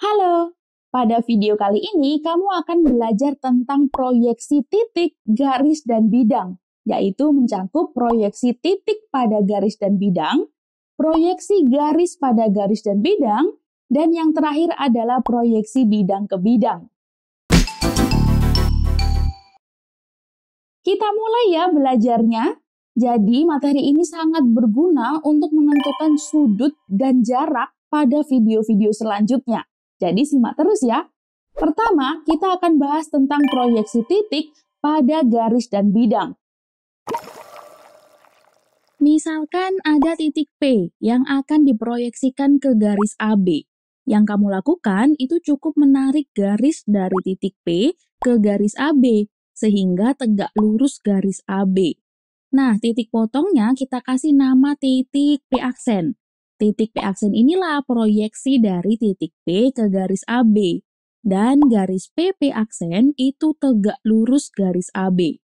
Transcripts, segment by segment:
Halo, pada video kali ini kamu akan belajar tentang proyeksi titik, garis, dan bidang, yaitu mencakup proyeksi titik pada garis dan bidang, proyeksi garis pada garis dan bidang, dan yang terakhir adalah proyeksi bidang ke bidang. Kita mulai ya belajarnya. Jadi materi ini sangat berguna untuk menentukan sudut dan jarak pada video-video selanjutnya. Jadi simak terus ya. Pertama, kita akan bahas tentang proyeksi titik pada garis dan bidang. Misalkan ada titik P yang akan diproyeksikan ke garis AB. Yang kamu lakukan itu cukup menarik garis dari titik P ke garis AB, sehingga tegak lurus garis AB. Nah, titik potongnya kita kasih nama titik P aksen. Titik P aksen inilah proyeksi dari titik P ke garis AB. Dan garis PP aksen itu tegak lurus garis AB.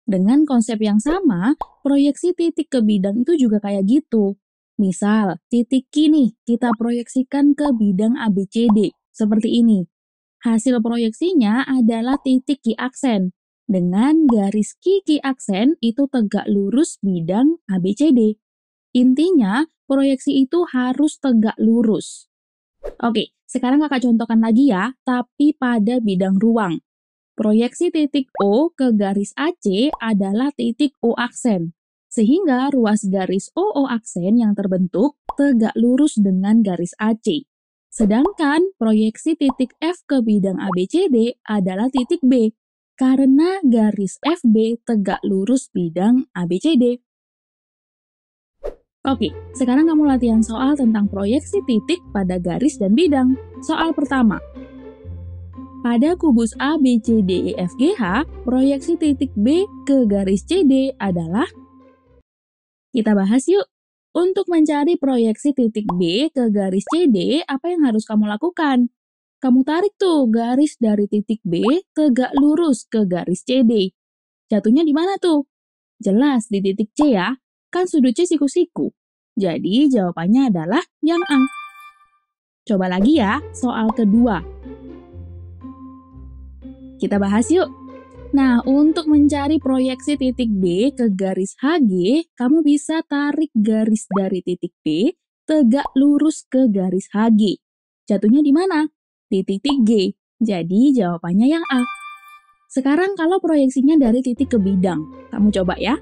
Dengan konsep yang sama, proyeksi titik ke bidang itu juga kayak gitu. Misal, titik Q nih kita proyeksikan ke bidang ABCD, seperti ini. Hasil proyeksinya adalah titik Q aksen. Dengan garis Q aksen itu tegak lurus bidang ABCD. Intinya, proyeksi itu harus tegak lurus. Oke, sekarang kakak contohkan lagi ya, tapi pada bidang ruang. Proyeksi titik O ke garis AC adalah titik O aksen. Sehingga ruas garis OO aksen yang terbentuk tegak lurus dengan garis AC. Sedangkan proyeksi titik F ke bidang ABCD adalah titik B, karena garis FB tegak lurus bidang ABCD. Oke, sekarang kamu latihan soal tentang proyeksi titik pada garis dan bidang. Soal pertama. Pada kubus ABCDEFGH, proyeksi titik B ke garis CD adalah? Kita bahas yuk. Untuk mencari proyeksi titik B ke garis CD, apa yang harus kamu lakukan? Kamu tarik tuh garis dari titik B tegak lurus ke garis CD. Jatuhnya di mana tuh? Jelas di titik C ya, kan sudut C siku-siku. Jadi jawabannya adalah yang A. Coba lagi ya, soal kedua. Kita bahas yuk. Nah, untuk mencari proyeksi titik B ke garis HG, kamu bisa tarik garis dari titik B tegak lurus ke garis HG. Jatuhnya di mana? Di titik G. Jadi jawabannya yang A. Sekarang kalau proyeksinya dari titik ke bidang, kamu coba ya.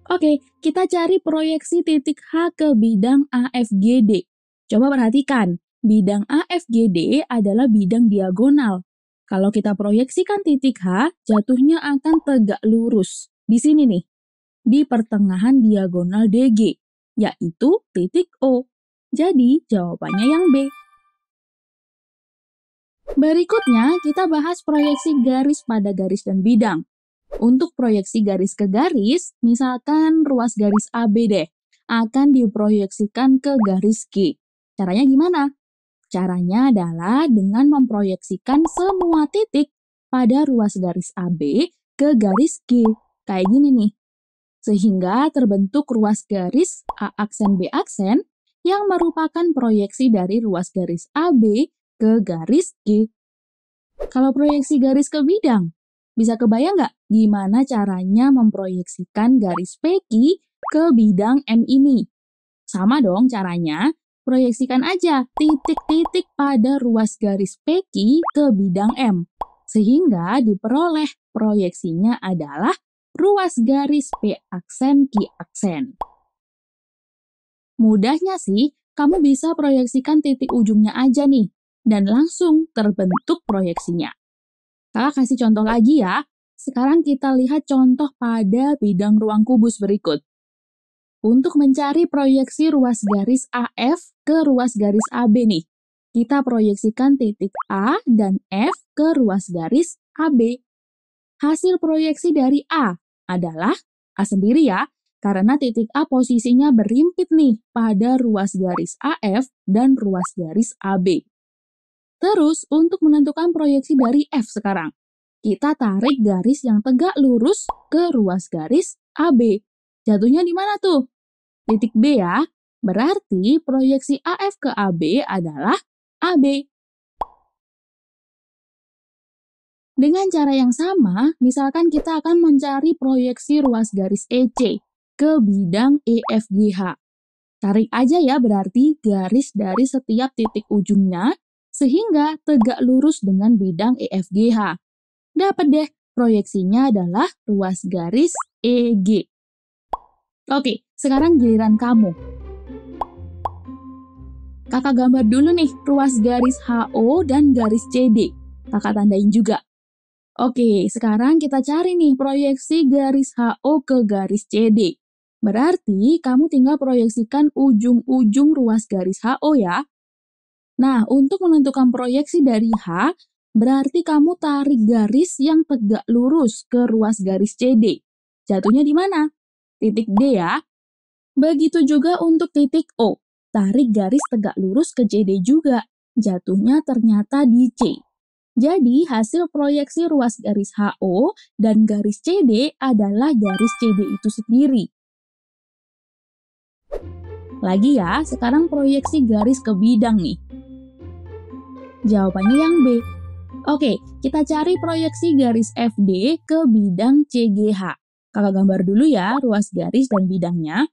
Oke, kita cari proyeksi titik H ke bidang AFGD. Coba perhatikan, bidang AFGD adalah bidang diagonal. Kalau kita proyeksikan titik H, jatuhnya akan tegak lurus. Di sini nih, di pertengahan diagonal DG, yaitu titik O. Jadi jawabannya yang B. Berikutnya, kita bahas proyeksi garis pada garis dan bidang. Untuk proyeksi garis ke garis, misalkan ruas garis AB deh, akan diproyeksikan ke garis G. Caranya gimana? Caranya adalah dengan memproyeksikan semua titik pada ruas garis AB ke garis G. Kayak gini nih. Sehingga terbentuk ruas garis A aksen B aksen yang merupakan proyeksi dari ruas garis AB ke garis G. Kalau proyeksi garis ke bidang, bisa kebayang nggak gimana caranya memproyeksikan garis PQ ke bidang M ini? Sama dong caranya, proyeksikan aja titik-titik pada ruas garis PQ ke bidang M, sehingga diperoleh proyeksinya adalah ruas garis P aksen Q aksen. Mudahnya sih, kamu bisa proyeksikan titik ujungnya aja nih, dan langsung terbentuk proyeksinya. Kakak kasih contoh lagi ya. Sekarang kita lihat contoh pada bidang ruang kubus berikut. Untuk mencari proyeksi ruas garis AF ke ruas garis AB nih, kita proyeksikan titik A dan F ke ruas garis AB. Hasil proyeksi dari A adalah A sendiri ya, karena titik A posisinya berimpit nih pada ruas garis AF dan ruas garis AB. Terus, untuk menentukan proyeksi dari F sekarang, kita tarik garis yang tegak lurus ke ruas garis AB. Jatuhnya di mana tuh? Titik B ya. Berarti proyeksi AF ke AB adalah AB. Dengan cara yang sama, misalkan kita akan mencari proyeksi ruas garis EC ke bidang EFGH. Tarik aja ya berarti garis dari setiap titik ujungnya sehingga tegak lurus dengan bidang EFGH. Dapat deh, proyeksinya adalah ruas garis EG. Oke, sekarang giliran kamu. Kakak gambar dulu nih ruas garis HO dan garis CD. Kakak tandain juga. Oke, sekarang kita cari nih proyeksi garis HO ke garis CD. Berarti kamu tinggal proyeksikan ujung-ujung ruas garis HO ya. Nah, untuk menentukan proyeksi dari H, berarti kamu tarik garis yang tegak lurus ke ruas garis CD. Jatuhnya di mana? Titik D ya. Begitu juga untuk titik O. Tarik garis tegak lurus ke CD juga. Jatuhnya ternyata di C. Jadi, hasil proyeksi ruas garis HO dan garis CD adalah garis CD itu sendiri. Lagi ya, sekarang proyeksi garis ke bidang nih. Jawabannya yang B. Oke, kita cari proyeksi garis FD ke bidang CGH. Kakak gambar dulu ya ruas garis dan bidangnya.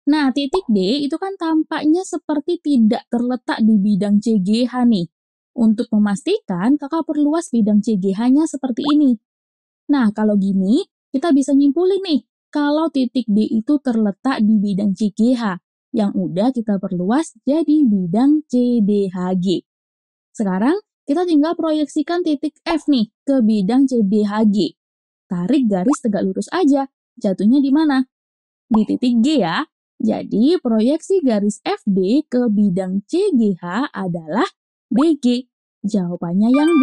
Nah, titik D itu kan tampaknya seperti tidak terletak di bidang CGH nih. Untuk memastikan, kakak perluas bidang CGH-nya seperti ini. Nah, kalau gini, kita bisa nyimpulin nih, kalau titik D itu terletak di bidang CGH, yang udah kita perluas jadi bidang CDHG. Sekarang, kita tinggal proyeksikan titik F nih ke bidang CDHG. Tarik garis tegak lurus aja, jatuhnya di mana? Di titik G ya. Jadi, proyeksi garis FD ke bidang CGH adalah BG. Jawabannya yang B.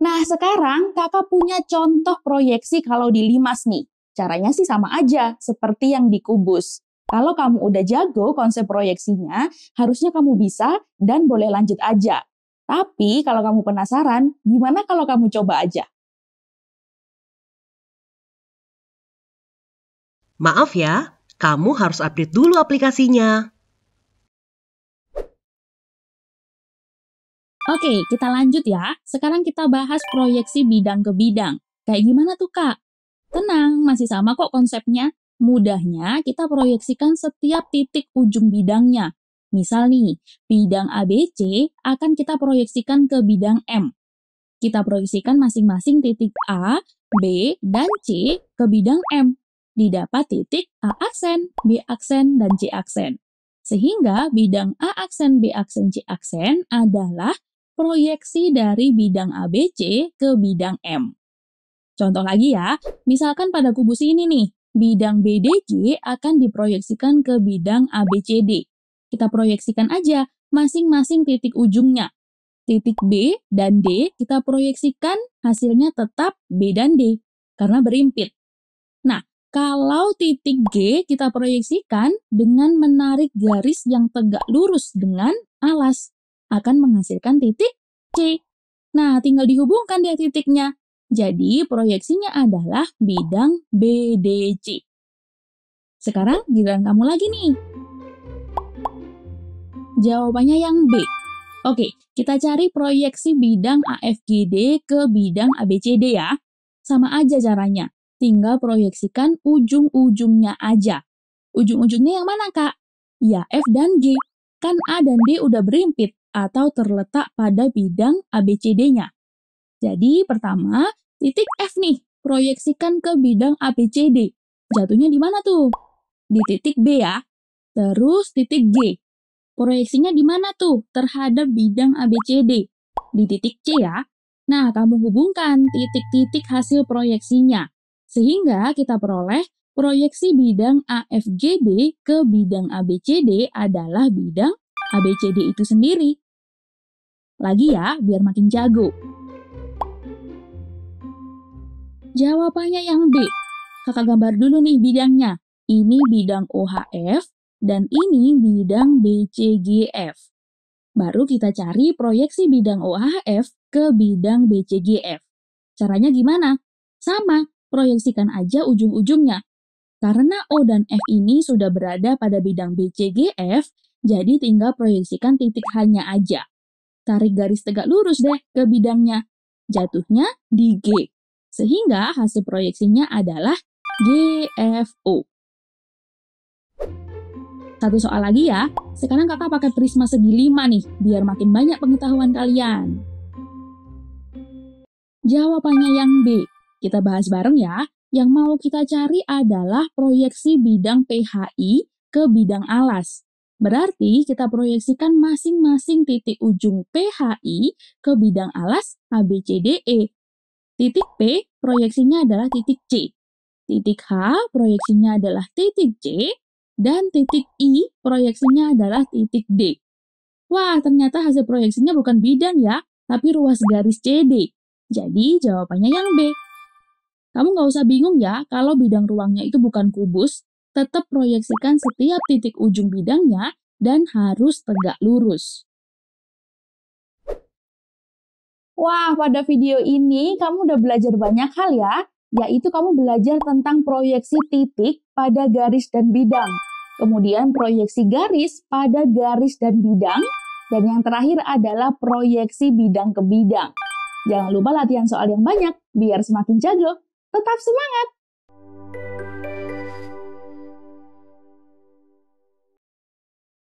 Nah, sekarang kakak punya contoh proyeksi kalau di limas nih. Caranya sih sama aja, seperti yang di kubus. Kalau kamu udah jago konsep proyeksinya, harusnya kamu bisa dan boleh lanjut aja. Tapi kalau kamu penasaran, gimana kalau kamu coba aja? Maaf ya, kamu harus update dulu aplikasinya. Oke, kita lanjut ya. Sekarang kita bahas proyeksi bidang ke bidang. Kayak gimana tuh, Kak? Tenang, masih sama kok konsepnya. Mudahnya, kita proyeksikan setiap titik ujung bidangnya. Misal nih, bidang ABC akan kita proyeksikan ke bidang M. Kita proyeksikan masing-masing titik A, B, dan C ke bidang M. Didapat titik A aksen, B aksen, dan C aksen. Sehingga bidang A aksen, B aksen, C aksen adalah proyeksi dari bidang ABC ke bidang M. Contoh lagi ya, misalkan pada kubus ini nih, bidang BDG akan diproyeksikan ke bidang ABCD. Kita proyeksikan aja masing-masing titik ujungnya. Titik B dan D kita proyeksikan hasilnya tetap B dan D, karena berimpit. Nah, kalau titik G kita proyeksikan dengan menarik garis yang tegak lurus dengan alas, akan menghasilkan titik C. Nah, tinggal dihubungkan dia titiknya. Jadi, proyeksinya adalah bidang BDC. Sekarang giliran kamu lagi nih. Jawabannya yang B. Oke, kita cari proyeksi bidang AFGD ke bidang ABCD ya. Sama aja caranya. Tinggal proyeksikan ujung-ujungnya aja. Ujung-ujungnya yang mana, Kak? Ya, F dan G. Kan A dan D udah berimpit atau terletak pada bidang ABCD-nya. Jadi, pertama, titik F nih, proyeksikan ke bidang ABCD. Jatuhnya di mana tuh? Di titik B ya. Terus titik G. Proyeksinya di mana tuh terhadap bidang ABCD? Di titik C ya. Nah, kamu hubungkan titik-titik hasil proyeksinya. Sehingga kita peroleh proyeksi bidang AFGD ke bidang ABCD adalah bidang ABCD itu sendiri. Lagi ya, biar makin jago. Jawabannya yang B. Kakak gambar dulu nih bidangnya. Ini bidang OHF dan ini bidang BCGF. Baru kita cari proyeksi bidang OHF ke bidang BCGF. Caranya gimana? Sama, proyeksikan aja ujung-ujungnya. Karena O dan F ini sudah berada pada bidang BCGF, jadi tinggal proyeksikan titik H-nya aja. Tarik garis tegak lurus deh ke bidangnya. Jatuhnya di G. Sehingga hasil proyeksinya adalah GFO. Satu soal lagi ya. Sekarang kakak pakai prisma segi 5 nih, biar makin banyak pengetahuan kalian. Jawabannya yang B. Kita bahas bareng ya. Yang mau kita cari adalah proyeksi bidang PHI ke bidang alas. Berarti kita proyeksikan masing-masing titik ujung PHI ke bidang alas ABCDE. Titik P proyeksinya adalah titik C. Titik H proyeksinya adalah titik C. Dan titik I proyeksinya adalah titik D. Wah, ternyata hasil proyeksinya bukan bidang ya, tapi ruas garis CD. Jadi jawabannya yang B. Kamu nggak usah bingung ya, kalau bidang ruangnya itu bukan kubus, tetap proyeksikan setiap titik ujung bidangnya dan harus tegak lurus. Wah, pada video ini kamu udah belajar banyak hal ya, yaitu kamu belajar tentang proyeksi titik pada garis dan bidang, kemudian proyeksi garis pada garis dan bidang, dan yang terakhir adalah proyeksi bidang ke bidang. Jangan lupa latihan soal yang banyak, biar semakin jago. Tetap semangat!